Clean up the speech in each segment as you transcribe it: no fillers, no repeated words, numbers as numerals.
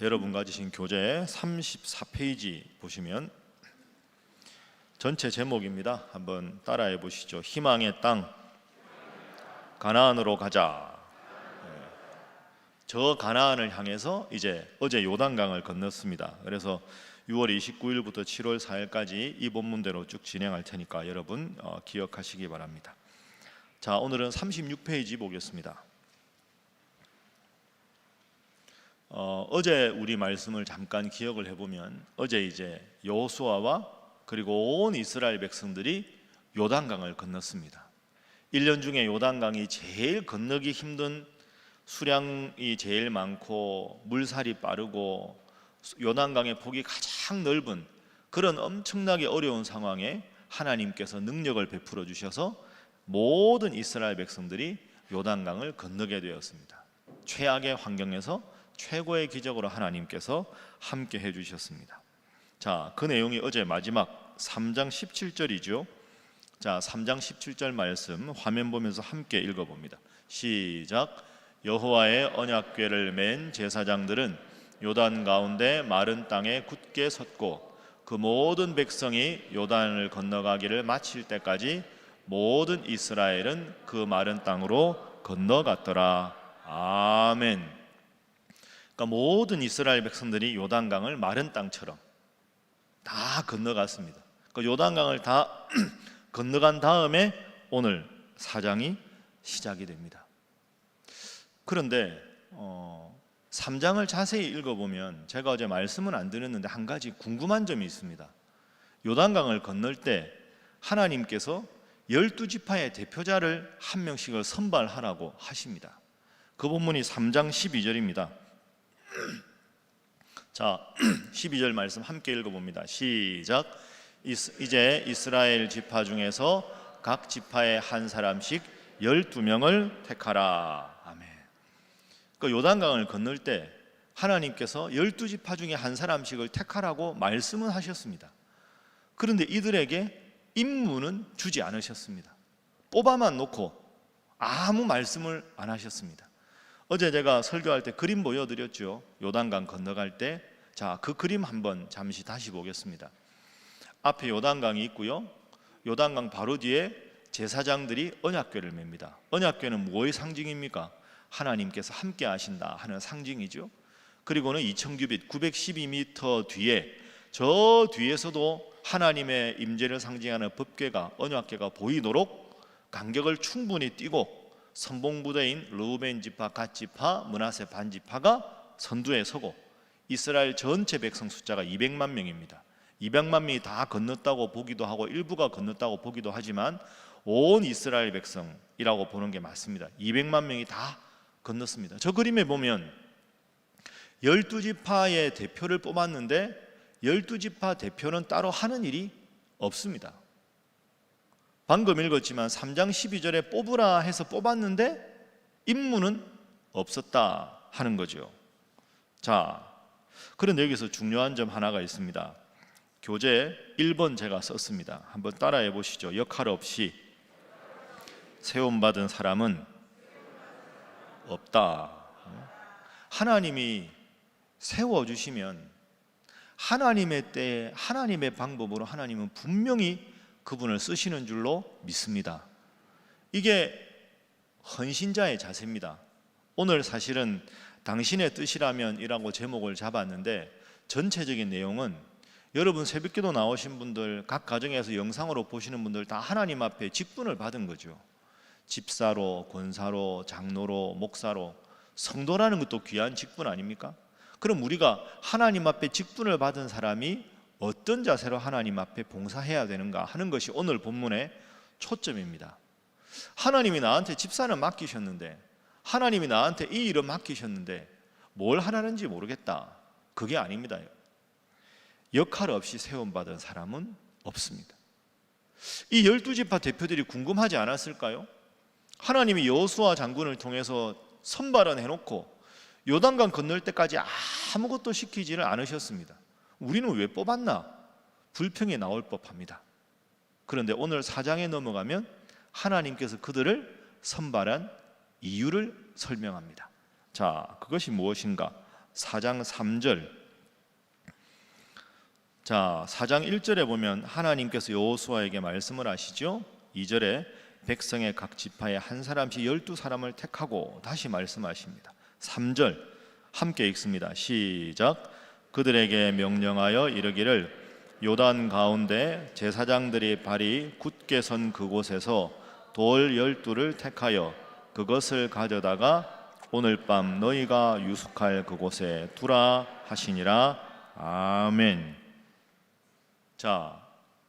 여러분 가지신 교재 34페이지 보시면 전체 제목입니다. 한번 따라해 보시죠. 희망의 땅, 가나안으로 가자. 저 가나안을 향해서 이제 어제 요단강을 건넜습니다. 그래서 6월 29일부터 7월 4일까지 이 본문대로 쭉 진행할 테니까 여러분 기억하시기 바랍니다. 자, 오늘은 36페이지 보겠습니다. 어제 우리 말씀을 잠깐 기억을 해보면 어제 이제 여호수아와 그리고 온 이스라엘 백성들이 요단강을 건넜습니다. 1년 중에 요단강이 제일 건너기 힘든, 수량이 제일 많고 물살이 빠르고 요단강의 폭이 가장 넓은 그런 엄청나게 어려운 상황에 하나님께서 능력을 베풀어 주셔서 모든 이스라엘 백성들이 요단강을 건너게 되었습니다. 최악의 환경에서 최고의 기적으로 하나님께서 함께 해주셨습니다. 자, 그 내용이 어제 마지막 3장 17절이죠. 자, 3장 17절 말씀 화면 보면서 함께 읽어봅니다. 시작. 여호와의 언약궤를 맨 제사장들은 요단 가운데 마른 땅에 굳게 섰고 그 모든 백성이 요단을 건너가기를 마칠 때까지 모든 이스라엘은 그 마른 땅으로 건너갔더라. 아멘. 그러니까 모든 이스라엘 백성들이 요단강을 마른 땅처럼 다 건너갔습니다. 그러니까 요단강을 다 건너간 다음에 오늘 4장이 시작이 됩니다. 그런데 3장을 자세히 읽어보면 제가 어제 말씀은 안 드렸는데 한 가지 궁금한 점이 있습니다. 요단강을 건널 때 하나님께서 12지파의 대표자를 한 명씩을 선발하라고 하십니다. 그 본문이 3장 12절입니다. 자, 12절 말씀 함께 읽어봅니다. 시작. 이제 이스라엘 지파 중에서 각 지파에 한 사람씩 12명을 택하라. 아멘. 그 요단강을 건널 때 하나님께서 12지파 중에 한 사람씩을 택하라고 말씀은 하셨습니다. 그런데 이들에게 임무는 주지 않으셨습니다. 뽑아만 놓고 아무 말씀을 안 하셨습니다. 어제 제가 설교할 때 그림 보여드렸죠. 요단강 건너갈 때. 자, 그 그림 한번 잠시 다시 보겠습니다. 앞에 요단강이 있고요. 요단강 바로 뒤에 제사장들이 언약궤를 맵니다. 언약궤는 무엇의 상징입니까? 하나님께서 함께 하신다 하는 상징이죠. 그리고는 2000규빗 912m 뒤에 저 뒤에서도 하나님의 임재를 상징하는 법궤가 언약궤가 보이도록 간격을 충분히 띄고 선봉부대인 르우벤 지파, 갓 지파, 므낫세 반 지파가 선두에 서고 이스라엘 전체 백성 숫자가 200만 명입니다. 200만 명이 다 건넜다고 보기도 하고 일부가 건넜다고 보기도 하지만 온 이스라엘 백성이라고 보는 게 맞습니다. 200만 명이 다 건넜습니다. 저 그림에 보면 12지파의 대표를 뽑았는데 12지파 대표는 따로 하는 일이 없습니다. 방금 읽었지만 3장 12절에 뽑으라 해서 뽑았는데 임무는 없었다 하는 거죠. 자, 그런데 여기서 중요한 점 하나가 있습니다. 교재 1번 제가 썼습니다. 한번 따라해 보시죠. 역할 없이 세움받은 사람은 없다. 하나님이 세워주시면 하나님의 때에 하나님의 방법으로 하나님은 분명히 그분을 쓰시는 줄로 믿습니다. 이게 헌신자의 자세입니다. 오늘 사실은 당신의 뜻이라면 이라고 제목을 잡았는데 전체적인 내용은 여러분 새벽기도 나오신 분들, 각 가정에서 영상으로 보시는 분들 다 하나님 앞에 직분을 받은 거죠. 집사로, 권사로, 장로로, 목사로. 성도라는 것도 귀한 직분 아닙니까? 그럼 우리가 하나님 앞에 직분을 받은 사람이 어떤 자세로 하나님 앞에 봉사해야 되는가 하는 것이 오늘 본문의 초점입니다. 하나님이 나한테 집사는 맡기셨는데, 하나님이 나한테 이 일을 맡기셨는데 뭘 하라는지 모르겠다. 그게 아닙니다. 역할 없이 세움받은 사람은 없습니다. 이 12지파 대표들이 궁금하지 않았을까요? 하나님이 여호수아 장군을 통해서 선발은 해놓고 요단강 건널 때까지 아무것도 시키지를 않으셨습니다. 우리는 왜 뽑았나? 불평이 나올 법합니다. 그런데 오늘 4장에 넘어가면 하나님께서 그들을 선발한 이유를 설명합니다. 자, 그것이 무엇인가? 4장 3절. 자, 4장 1절에 보면 하나님께서 여호수아에게 말씀을 하시죠. 2절에 백성의 각 지파에 한 사람씩 12사람을 택하고 다시 말씀하십니다. 3절 함께 읽습니다. 시작. 그들에게 명령하여 이르기를 요단 가운데 제사장들이 발이 굳게 선 그곳에서 돌 12를 택하여 그것을 가져다가 오늘 밤 너희가 유숙할 그곳에 두라 하시니라. 아멘. 자,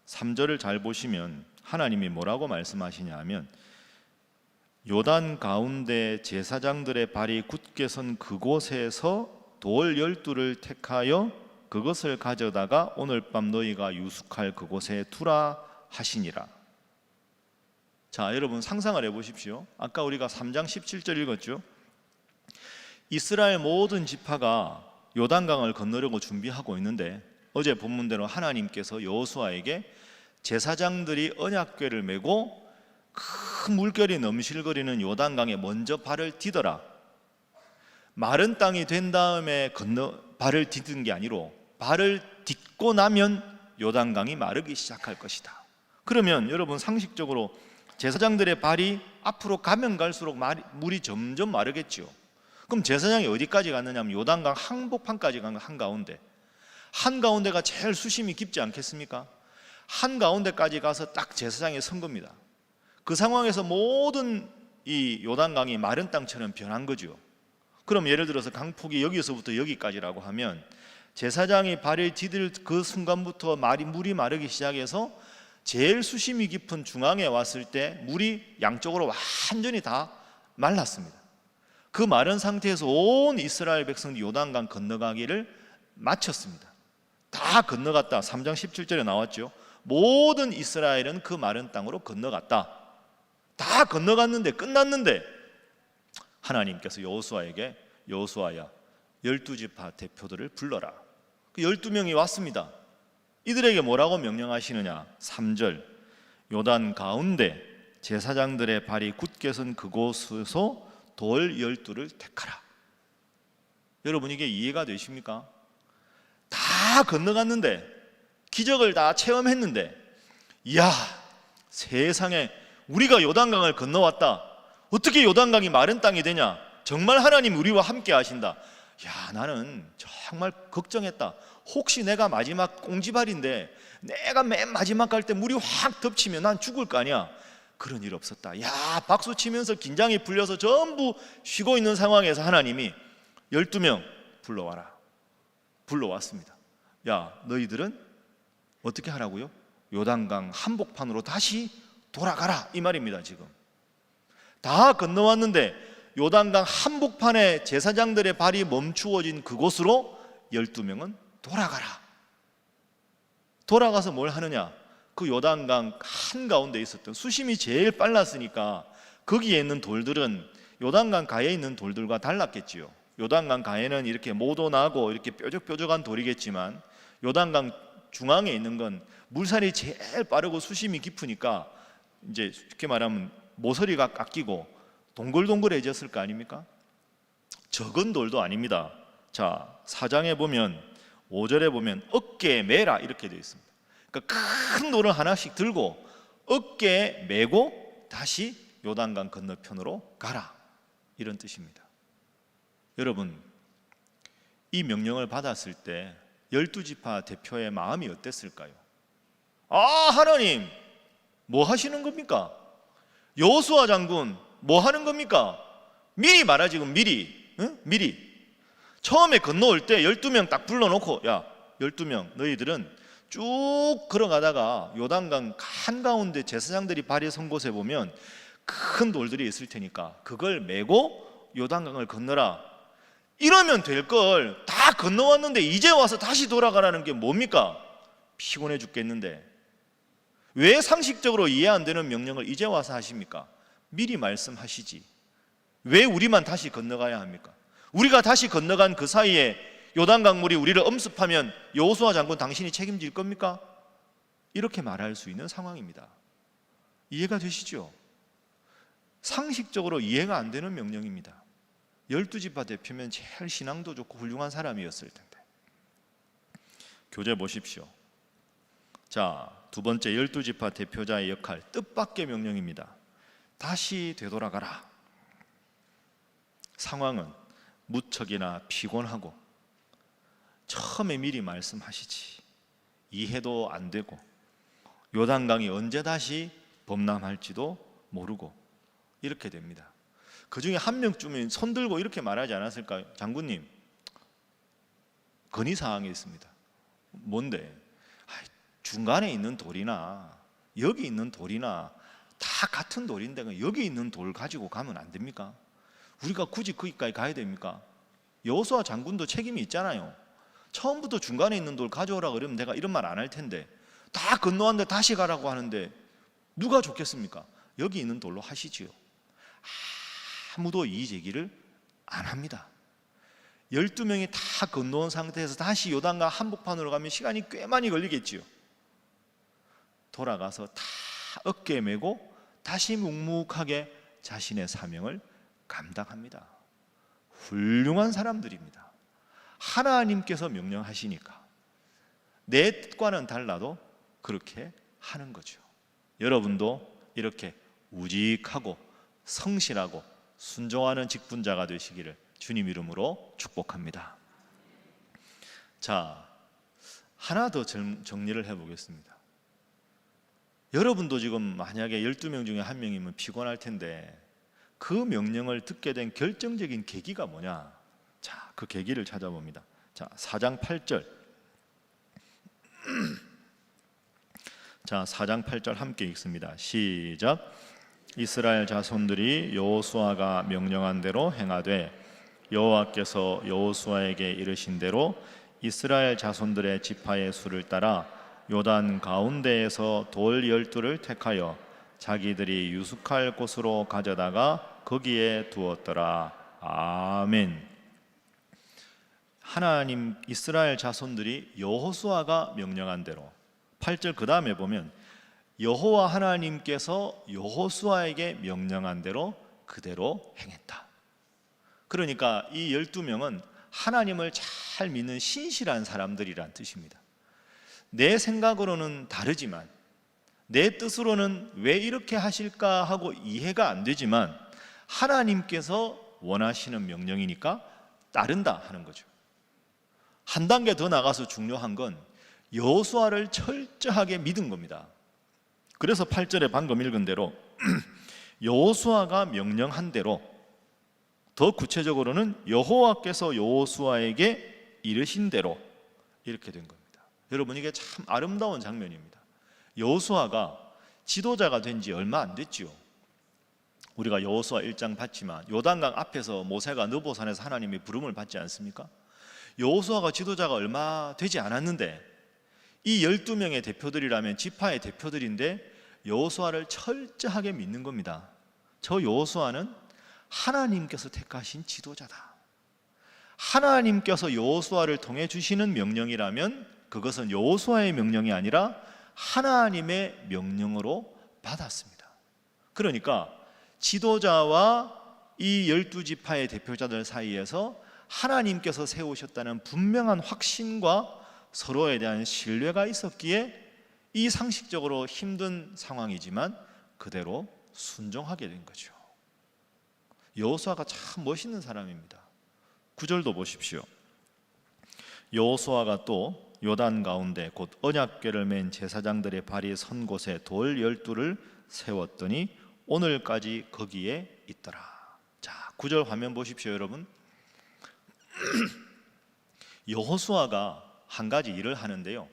3절을 잘 보시면 하나님이 뭐라고 말씀하시냐 하면 요단 가운데 제사장들의 발이 굳게 선 그곳에서 돌 12를 택하여 그것을 가져다가 오늘 밤 너희가 유숙할 그곳에 두라 하시니라. 자, 여러분 상상을 해보십시오. 아까 우리가 3장 17절 읽었죠. 이스라엘 모든 지파가 요단강을 건너려고 준비하고 있는데 어제 본문대로 하나님께서 여호수아에게 제사장들이 언약궤를 메고 큰 물결이 넘실거리는 요단강에 먼저 발을 디뎌라. 마른 땅이 된 다음에 발을 디딘 게 아니로 발을 딛고 나면 요단강이 마르기 시작할 것이다. 그러면 여러분 상식적으로 제사장들의 발이 앞으로 가면 갈수록 물이 점점 마르겠죠. 그럼 제사장이 어디까지 갔느냐면 요단강 한복판까지 간 한가운데, 한가운데가 제일 수심이 깊지 않겠습니까? 한가운데까지 가서 딱 제사장이 선 겁니다. 그 상황에서 모든 이 요단강이 마른 땅처럼 변한 거죠. 그럼 예를 들어서 강폭이 여기서부터 여기까지라고 하면 제사장이 발을 디딜 그 순간부터 물이 마르기 시작해서 제일 수심이 깊은 중앙에 왔을 때 물이 양쪽으로 완전히 다 말랐습니다. 그 마른 상태에서 온 이스라엘 백성들이 요단강 건너가기를 마쳤습니다. 다 건너갔다. 3장 17절에 나왔죠. 모든 이스라엘은 그 마른 땅으로 건너갔다. 다 건너갔는데 끝났는데 하나님께서 여호수아에게 여호수아야 12지파 대표들을 불러라. 그 12명이 왔습니다. 이들에게 뭐라고 명령하시느냐? 3절 요단 가운데 제사장들의 발이 굳게 선 그곳에서 돌 12를 택하라. 여러분 이게 이해가 되십니까? 다 건너갔는데 기적을 다 체험했는데 이야 세상에 우리가 요단강을 건너왔다. 어떻게 요단강이 마른 땅이 되냐? 정말 하나님 우리와 함께 하신다. 야 나는 정말 걱정했다. 혹시 내가 마지막 꽁지발인데 내가 맨 마지막 갈 때 물이 확 덮치면 난 죽을 거 아니야. 그런 일 없었다. 야 박수 치면서 긴장이 풀려서 전부 쉬고 있는 상황에서 하나님이 12명 불러와라. 불러왔습니다. 야 너희들은 어떻게 하라고요? 요단강 한복판으로 다시 돌아가라 이 말입니다. 지금 다 건너왔는데 요단강 한복판에 제사장들의 발이 멈추어진 그곳으로 12명은 돌아가라. 돌아가서 뭘 하느냐? 그 요단강 한가운데 있었던 수심이 제일 빨랐으니까 거기에 있는 돌들은 요단강 가에 있는 돌들과 달랐겠지요. 요단강 가에는 이렇게 모도나고 이렇게 뾰족뾰족한 돌이겠지만 요단강 중앙에 있는 건 물살이 제일 빠르고 수심이 깊으니까 이제 쉽게 말하면 모서리가 깎이고 동글동글해졌을 거 아닙니까? 적은 돌도 아닙니다. 자, 4장에 보면 5절에 보면 어깨에 매라 이렇게 되어 있습니다. 그러니까 큰 돌을 하나씩 들고 어깨에 메고 다시 요단강 건너편으로 가라 이런 뜻입니다. 여러분 이 명령을 받았을 때 12지파 대표의 마음이 어땠을까요? 아 하나님 뭐 하시는 겁니까? 여호수아 장군 뭐 하는 겁니까? 미리 말하 지금 미리 응? 미리 처음에 건너올 때 12명 딱 불러놓고 야 12명 너희들은 쭉 걸어가다가 요단강 한가운데 제사장들이 발이 선 곳에 보면 큰 돌들이 있을 테니까 그걸 메고 요단강을 건너라. 이러면 될 걸 다 건너왔는데 이제 와서 다시 돌아가라는 게 뭡니까? 피곤해 죽겠는데 왜 상식적으로 이해 안 되는 명령을 이제 와서 하십니까? 미리 말씀하시지 왜 우리만 다시 건너가야 합니까? 우리가 다시 건너간 그 사이에 요단강 물이 우리를 엄습하면 여호수아 장군 당신이 책임질 겁니까? 이렇게 말할 수 있는 상황입니다. 이해가 되시죠? 상식적으로 이해가 안 되는 명령입니다. 12지파 대표면 제일 신앙도 좋고 훌륭한 사람이었을 텐데. 교재 보십시오. 자, 두 번째 12지파 대표자의 역할, 뜻밖의 명령입니다. 다시 되돌아가라. 상황은 무척이나 피곤하고 처음에 미리 말씀하시지 이해도 안 되고 요단강이 언제 다시 범람할지도 모르고 이렇게 됩니다. 그 중에 한 명쯤은 손 들고 이렇게 말하지 않았을까요? 장군님, 건의사항이 있습니다. 뭔데? 중간에 있는 돌이나 여기 있는 돌이나 다 같은 돌인데 여기 있는 돌 가지고 가면 안 됩니까? 우리가 굳이 거기까지 가야 됩니까? 여호수아 장군도 책임이 있잖아요. 처음부터 중간에 있는 돌 가져오라 그러면 내가 이런 말 안 할 텐데 다 건너왔는데 다시 가라고 하는데 누가 좋겠습니까? 여기 있는 돌로 하시지요. 아무도 이의 제기를 안 합니다. 12명이 다 건너온 상태에서 다시 요단강 한복판으로 가면 시간이 꽤 많이 걸리겠지요. 돌아가서 다 어깨에 메고 다시 묵묵하게 자신의 사명을 감당합니다. 훌륭한 사람들입니다. 하나님께서 명령하시니까 내 뜻과는 달라도 그렇게 하는 거죠. 여러분도 이렇게 우직하고 성실하고 순종하는 직분자가 되시기를 주님 이름으로 축복합니다. 자, 하나 더 정리를 해보겠습니다. 여러분도 지금 만약에 12명 중에 한 명이면 피곤할 텐데 그 명령을 듣게 된 결정적인 계기가 뭐냐? 자, 그 계기를 찾아봅니다. 자, 4장 8절. 자, 4장 8절 함께 읽습니다. 시작. 이스라엘 자손들이 여호수아가 명령한 대로 행하되 여호와께서 여호수아에게 이르신 대로 이스라엘 자손들의 지파의 수를 따라 요단 가운데에서 돌 12를 택하여 자기들이 유숙할 곳으로 가져다가 거기에 두었더라. 아멘. 하나님 이스라엘 자손들이 여호수아가 명령한 대로 8절 그 다음에 보면 여호와 하나님께서 여호수아에게 명령한 대로 그대로 행했다. 그러니까 이 12명은 하나님을 잘 믿는 신실한 사람들이란 뜻입니다. 내 생각으로는 다르지만 내 뜻으로는 왜 이렇게 하실까 하고 이해가 안 되지만 하나님께서 원하시는 명령이니까 따른다 하는 거죠. 한 단계 더 나가서 중요한 건 여호수아를 철저하게 믿은 겁니다. 그래서 8절에 방금 읽은 대로 여호수아가 명령한 대로, 더 구체적으로는 여호와께서 여호수아에게 이르신 대로 이렇게 된 겁니다. 여러분, 이게 참 아름다운 장면입니다. 여호수아가 지도자가 된 지 얼마 안 됐지요. 우리가 여호수아 1장 봤지만 요단강 앞에서 모세가 느보산에서 하나님의 부름을 받지 않습니까? 여호수아가 지도자가 얼마 되지 않았는데 이 12명의 대표들이라면 지파의 대표들인데 여호수아를 철저하게 믿는 겁니다. 저 여호수아는 하나님께서 택하신 지도자다. 하나님께서 여호수아를 통해 주시는 명령이라면 그것은 여호수아의 명령이 아니라 하나님의 명령으로 받았습니다. 그러니까 지도자와 이 12지파의 대표자들 사이에서 하나님께서 세우셨다는 분명한 확신과 서로에 대한 신뢰가 있었기에 이 상식적으로 힘든 상황이지만 그대로 순종하게 된 거죠. 여호수아가 참 멋있는 사람입니다. 9절도 보십시오. 여호수아가 또 요단 가운데 곧 언약궤를 맨 제사장들의 발이 선 곳에 돌 12를 세웠더니 오늘까지 거기에 있더라. 자, 9절 화면 보십시오, 여러분. 여호수아가 한 가지 일을 하는데요,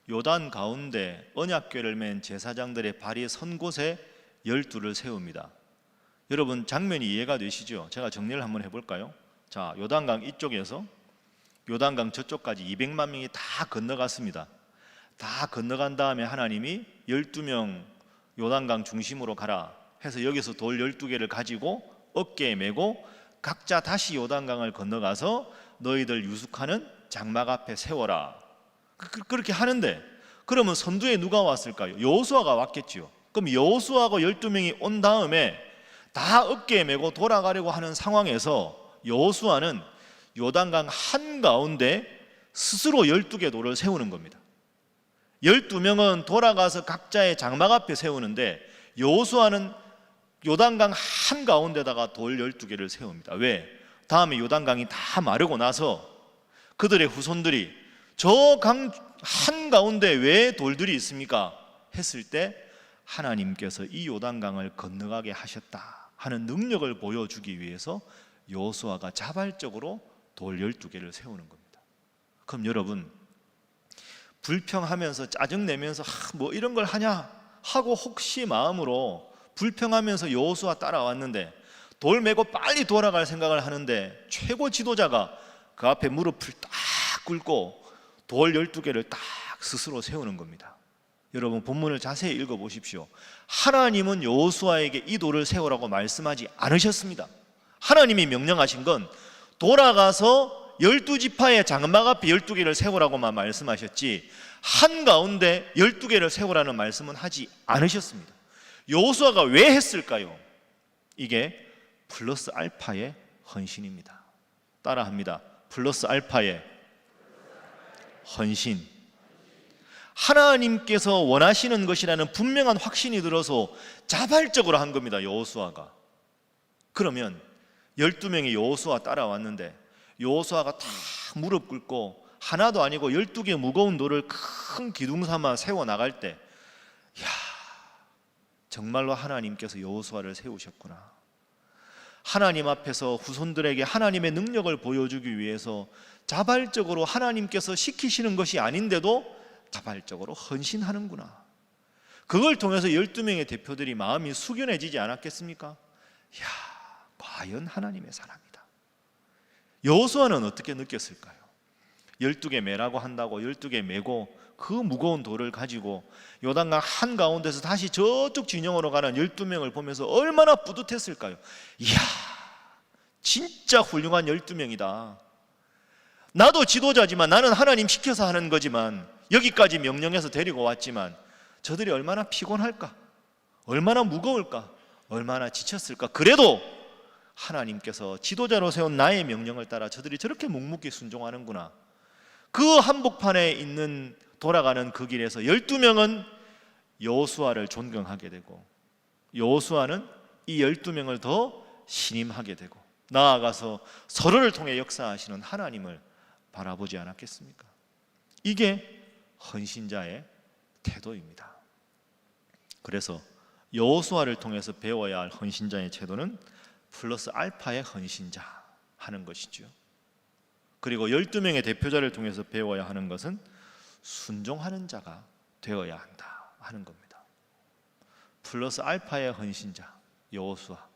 요단 가운데 언약궤를 맨 제사장들의 발이 선 곳에 12를 세웁니다. 여러분, 장면이 이해가 되시죠? 제가 정리를 한번 해볼까요? 자, 요단강 이쪽에서 요단강 저쪽까지 200만 명이 다 건너갔습니다. 다 건너간 다음에 하나님이 12명 요단강 중심으로 가라 해서 여기서 돌 12개를 가지고 어깨에 메고 각자 다시 요단강을 건너가서 너희들 유숙하는 장막 앞에 세워라. 그렇게 하는데, 그러면 선두에 누가 왔을까요? 여호수아가 왔겠지요. 그럼 여호수아가 12명이 온 다음에 다 어깨에 메고 돌아가려고 하는 상황에서 여호수아는 요단강 한가운데 스스로 12개 돌을 세우는 겁니다. 12명은 돌아가서 각자의 장막 앞에 세우는데 여호수아는 요단강 한가운데다가 돌 12개를 세웁니다. 왜? 다음에 요단강이 다 마르고 나서 그들의 후손들이 저 강 한가운데 왜 돌들이 있습니까? 했을 때 하나님께서 이 요단강을 건너가게 하셨다 하는 능력을 보여주기 위해서 여호수아가 자발적으로 돌 12개를 세우는 겁니다. 그럼 여러분, 불평하면서 짜증내면서 뭐 이런 걸 하냐 하고 혹시 마음으로 불평하면서 여호수아 따라왔는데 돌 메고 빨리 돌아갈 생각을 하는데 최고 지도자가 그 앞에 무릎을 딱 꿇고 돌 12개를 딱 스스로 세우는 겁니다. 여러분, 본문을 자세히 읽어보십시오. 하나님은 여호수아에게 이 돌을 세우라고 말씀하지 않으셨습니다. 하나님이 명령하신 건 돌아가서 12지파의 장막 앞에 12개를 세우라고만 말씀하셨지 한가운데 12개를 세우라는 말씀은 하지 않으셨습니다. 여호수아가 왜 했을까요? 이게 플러스 알파의 헌신입니다. 따라합니다. 플러스 알파의 헌신. 하나님께서 원하시는 것이라는 분명한 확신이 들어서 자발적으로 한 겁니다. 여호수아가. 그러면 12명이 여호수아 따라왔는데 여호수아가 다 무릎 꿇고 하나도 아니고 12개 무거운 돌을 큰 기둥 삼아 세워 나갈 때, 야, 정말로 하나님께서 여호수아를 세우셨구나. 하나님 앞에서 후손들에게 하나님의 능력을 보여주기 위해서 자발적으로 하나님께서 시키시는 것이 아닌데도 자발적으로 헌신하는구나. 그걸 통해서 12명의 대표들이 마음이 숙연해지지 않았겠습니까? 야, 과연 하나님의 사람이다. 여호수아는 어떻게 느꼈을까요? 12개 매라고 한다고 12개 매고 그 무거운 돌을 가지고 요단강 한가운데서 다시 저쪽 진영으로 가는 12명을 보면서 얼마나 뿌듯했을까요? 이야, 진짜 훌륭한 12명이다. 나도 지도자지만 나는 하나님 시켜서 하는 거지만 여기까지 명령해서 데리고 왔지만 저들이 얼마나 피곤할까? 얼마나 무거울까? 얼마나 지쳤을까? 그래도 하나님께서 지도자로 세운 나의 명령을 따라 저들이 저렇게 묵묵히 순종하는구나. 그 한복판에 있는 돌아가는 그 길에서 12명은 여호수아를 존경하게 되고 여호수아는 이 12명을 더 신임하게 되고 나아가서 서로를 통해 역사하시는 하나님을 바라보지 않았겠습니까? 이게 헌신자의 태도입니다. 그래서 여호수아를 통해서 배워야 할 헌신자의 태도는 플러스 알파의 헌신자 하는 것이죠. 그리고 12명의 대표자를 통해서 배워야 하는 것은 순종하는 자가 되어야 한다 하는 겁니다. 플러스 알파의 헌신자 여호수아,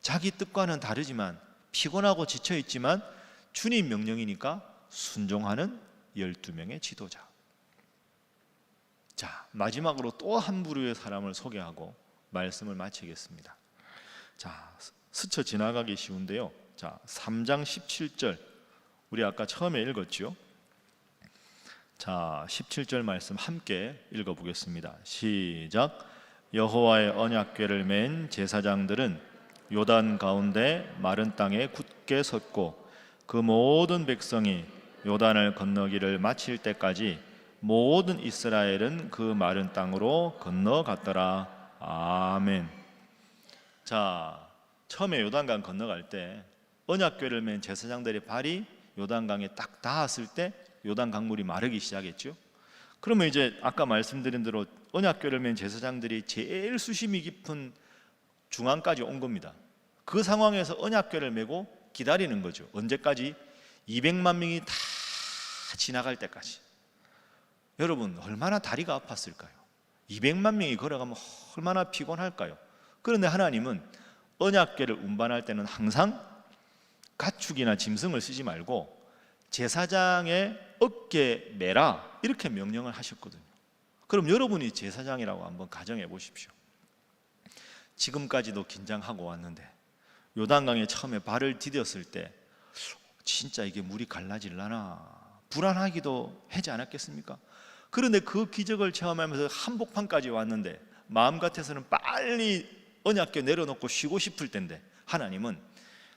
자기 뜻과는 다르지만 피곤하고 지쳐있지만 주님 명령이니까 순종하는 12명의 지도자. 자, 마지막으로 또 한 부류의 사람을 소개하고 말씀을 마치겠습니다. 자, 스쳐 지나가기 쉬운데요. 자, 3장 17절 우리 아까 처음에 읽었죠. 자, 17절 말씀 함께 읽어보겠습니다. 시작. 여호와의 언약궤를 맨 제사장들은 요단 가운데 마른 땅에 굳게 섰고 그 모든 백성이 요단을 건너기를 마칠 때까지 모든 이스라엘은 그 마른 땅으로 건너갔더라. 아멘. 자, 처음에 요단강 건너갈 때 언약궤를 맨 제사장들의 발이 요단강에 딱 닿았을 때 요단 강물이 마르기 시작했죠. 그러면 이제 아까 말씀드린 대로 언약궤를 맨 제사장들이 제일 수심이 깊은 중앙까지 온 겁니다. 그 상황에서 언약궤를 메고 기다리는 거죠. 언제까지? 200만 명이 다 지나갈 때까지. 여러분, 얼마나 다리가 아팠을까요? 200만 명이 걸어가면 얼마나 피곤할까요? 그런데 하나님은 언약궤를 운반할 때는 항상 가축이나 짐승을 쓰지 말고 제사장의 어깨 매라 이렇게 명령을 하셨거든요. 그럼 여러분이 제사장이라고 한번 가정해 보십시오. 지금까지도 긴장하고 왔는데 요단강에 처음에 발을 디뎠을 때 진짜 이게 물이 갈라질라나 불안하기도 하지 않았겠습니까? 그런데 그 기적을 체험하면서 한복판까지 왔는데 마음 같아서는 빨리 언약궤 내려놓고 쉬고 싶을 텐데 하나님은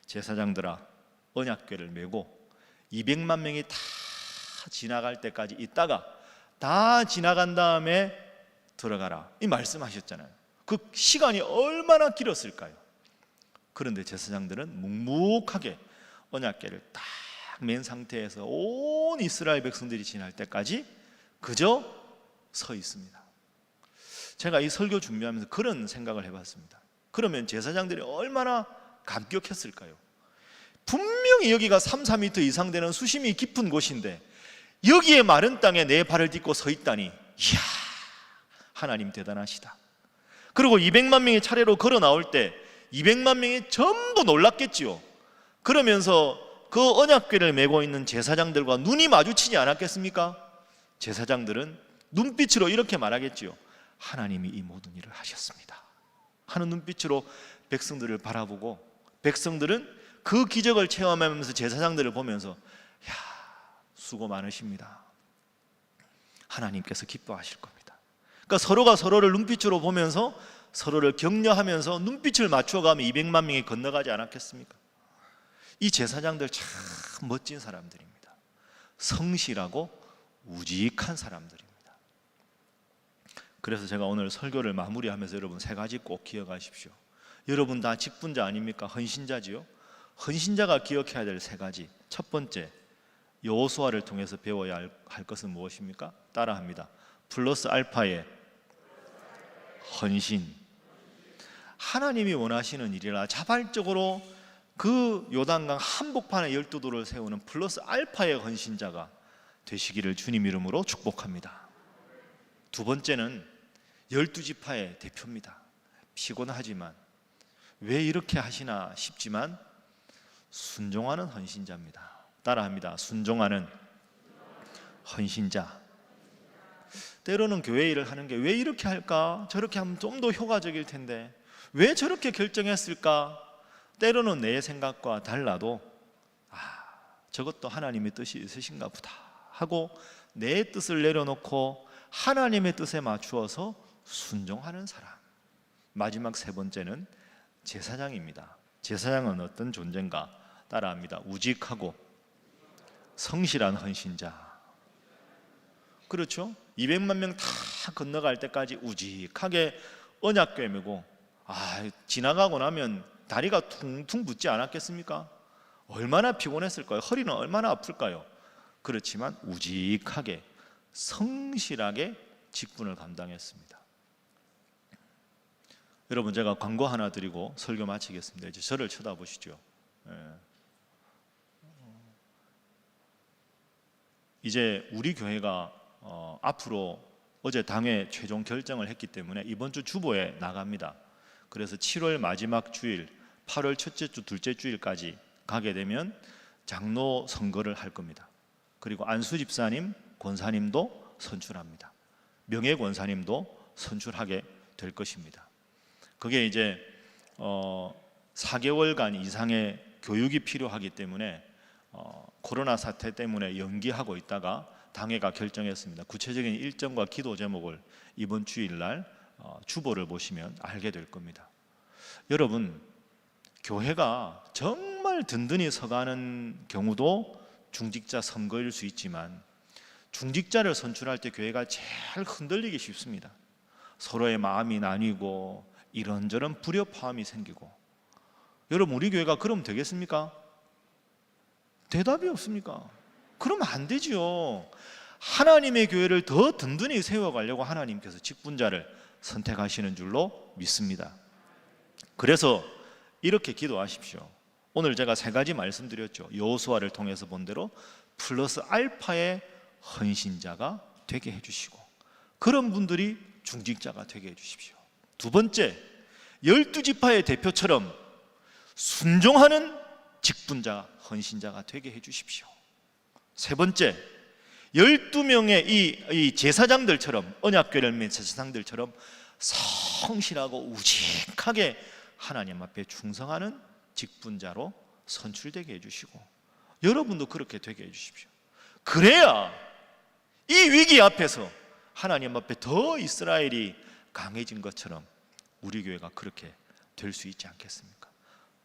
제사장들아 언약궤를 메고 200만 명이 다 지나갈 때까지 있다가 다 지나간 다음에 들어가라, 이 말씀하셨잖아요. 그 시간이 얼마나 길었을까요? 그런데 제사장들은 묵묵하게 언약궤를 딱 맨 상태에서 온 이스라엘 백성들이 지날 때까지 그저 서 있습니다. 제가 이 설교 준비하면서 그런 생각을 해봤습니다. 그러면 제사장들이 얼마나 감격했을까요? 분명히 여기가 3, 4m 이상 되는 수심이 깊은 곳인데 여기에 마른 땅에 내 발을 딛고 서 있다니, 이야, 하나님 대단하시다. 그리고 200만 명이 차례로 걸어 나올 때 200만 명이 전부 놀랐겠지요. 그러면서 그 언약궤를 메고 있는 제사장들과 눈이 마주치지 않았겠습니까? 제사장들은 눈빛으로 이렇게 말하겠지요. 하나님이 이 모든 일을 하셨습니다 하는 눈빛으로 백성들을 바라보고, 백성들은 그 기적을 체험하면서 제사장들을 보면서, 야, 수고 많으십니다, 하나님께서 기뻐하실 겁니다. 그러니까 서로가 서로를 눈빛으로 보면서 서로를 격려하면서 눈빛을 맞춰가며 200만 명이 건너가지 않았겠습니까? 이 제사장들 참 멋진 사람들입니다. 성실하고 우직한 사람들입니다. 그래서 제가 오늘 설교를 마무리하면서 여러분 세 가지 꼭 기억하십시오. 여러분 다 직분자 아닙니까? 헌신자지요. 헌신자가 기억해야 될 세 가지. 첫 번째, 여호수아를 통해서 배워야 할 것은 무엇입니까? 따라합니다. 플러스 알파의 헌신. 하나님이 원하시는 일이라 자발적으로 그 요단강 한복판에 12도를 세우는 플러스 알파의 헌신자가 되시기를 주님 이름으로 축복합니다. 두 번째는 12지파의 대표입니다. 피곤하지만 왜 이렇게 하시나 싶지만 순종하는 헌신자입니다. 따라합니다. 순종하는 헌신자. 때로는 교회 일을 하는 게 왜 이렇게 할까? 저렇게 하면 좀 더 효과적일 텐데 왜 저렇게 결정했을까? 때로는 내 생각과 달라도 저것도 하나님의 뜻이 있으신가 보다 하고 내 뜻을 내려놓고 하나님의 뜻에 맞추어서 순종하는 사람. 마지막 세 번째는 제사장입니다. 제사장은 어떤 존재인가? 따라합니다. 우직하고 성실한 헌신자. 그렇죠? 200만 명 다 건너갈 때까지 우직하게 언약궤 메고 지나가고 나면 다리가 퉁퉁 붓지 않았겠습니까? 얼마나 피곤했을까요? 허리는 얼마나 아플까요? 그렇지만 우직하게 성실하게 직분을 감당했습니다. 여러분, 제가 광고 하나 드리고 설교 마치겠습니다. 이제 저를 쳐다보시죠. 이제 우리 교회가 앞으로 어제 당회 최종 결정을 했기 때문에 이번 주 주보에 나갑니다. 그래서 7월 마지막 주일, 8월 첫째 주, 둘째 주일까지 가게 되면 장로 선거를 할 겁니다. 그리고 안수 집사님, 권사님도 선출합니다. 명예 권사님도 선출하게 될 것입니다. 그게 이제 4개월간 이상의 교육이 필요하기 때문에 코로나 사태 때문에 연기하고 있다가 당회가 결정했습니다. 구체적인 일정과 기도 제목을 이번 주일날 주보를 보시면 알게 될 겁니다. 여러분, 교회가 정말 든든히 서가는 경우도 중직자 선거일 수 있지만 중직자를 선출할 때 교회가 제일 흔들리기 쉽습니다. 서로의 마음이 나뉘고 이런저런 불협화음이 생기고. 여러분, 우리 교회가 그럼 되겠습니까? 대답이 없습니까? 그러면 안 되지요. 하나님의 교회를 더 든든히 세워가려고 하나님께서 직분자를 선택하시는 줄로 믿습니다. 그래서 이렇게 기도하십시오. 오늘 제가 세 가지 말씀드렸죠. 여호수아를 통해서 본 대로 플러스 알파의 헌신자가 되게 해주시고, 그런 분들이 중직자가 되게 해주십시오. 두 번째, 12지파의 대표처럼 순종하는 직분자, 헌신자가 되게 해주십시오. 세 번째, 12명의 이 제사장들처럼, 언약궤를 맨 제사장들처럼 성실하고 우직하게 하나님 앞에 충성하는 직분자로 선출되게 해주시고, 여러분도 그렇게 되게 해주십시오. 그래야 이 위기 앞에서 하나님 앞에 더 이스라엘이 강해진 것처럼 우리 교회가 그렇게 될 수 있지 않겠습니까?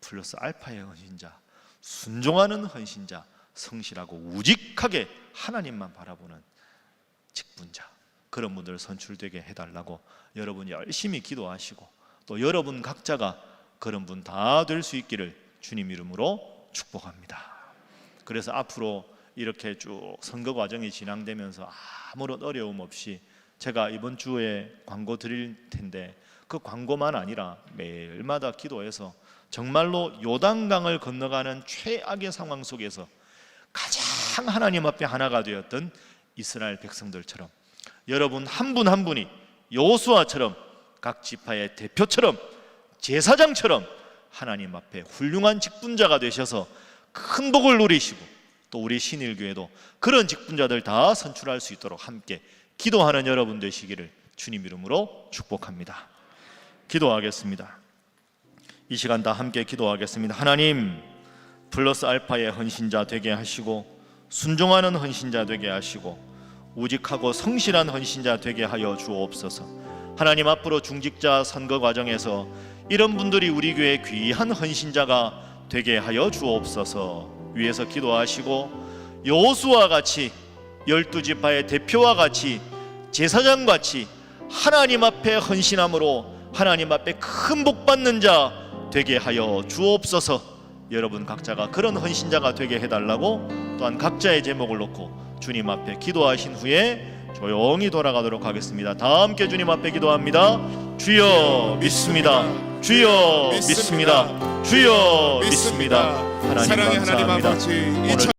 플러스 알파의 헌신자, 순종하는 헌신자, 성실하고 우직하게 하나님만 바라보는 직분자, 그런 분들 선출되게 해달라고 여러분 열심히 기도하시고, 또 여러분 각자가 그런 분 다 될 수 있기를 주님 이름으로 축복합니다. 그래서 앞으로 이렇게 쭉 선거 과정이 진행되면서 아무런 어려움 없이 제가 이번 주에 광고 드릴 텐데, 그 광고만 아니라 매일마다 기도해서 정말로 요단강을 건너가는 최악의 상황 속에서 가장 하나님 앞에 하나가 되었던 이스라엘 백성들처럼 여러분 한 분 한 분이 여호수아처럼, 각 지파의 대표처럼, 제사장처럼 하나님 앞에 훌륭한 직분자가 되셔서 큰 복을 누리시고, 또 우리 신일교회도 그런 직분자들 다 선출할 수 있도록 함께 기도하는 여러분 되시기를 주님 이름으로 축복합니다. 기도하겠습니다. 이 시간 다 함께 기도하겠습니다. 하나님, 플러스 알파의 헌신자 되게 하시고, 순종하는 헌신자 되게 하시고, 우직하고 성실한 헌신자 되게 하여 주옵소서. 하나님, 앞으로 중직자 선거 과정에서 이런 분들이 우리 교회 귀한 헌신자가 되게 하여 주옵소서. 위에서 기도하시고, 여호수아와 같이 12지파의 대표와 같이 제사장같이 하나님 앞에 헌신함으로 하나님 앞에 큰 복 받는 자 되게 하여 주옵소서. 여러분 각자가 그런 헌신자가 되게 해달라고, 또한 각자의 제목을 놓고 주님 앞에 기도하신 후에 조용히 돌아가도록 하겠습니다. 다 함께 주님 앞에 기도합니다. 주여 믿습니다. 주여 믿습니다. 주여 믿습니다. 하나님 사랑의 하나님 감사합니다. 아버지, 오늘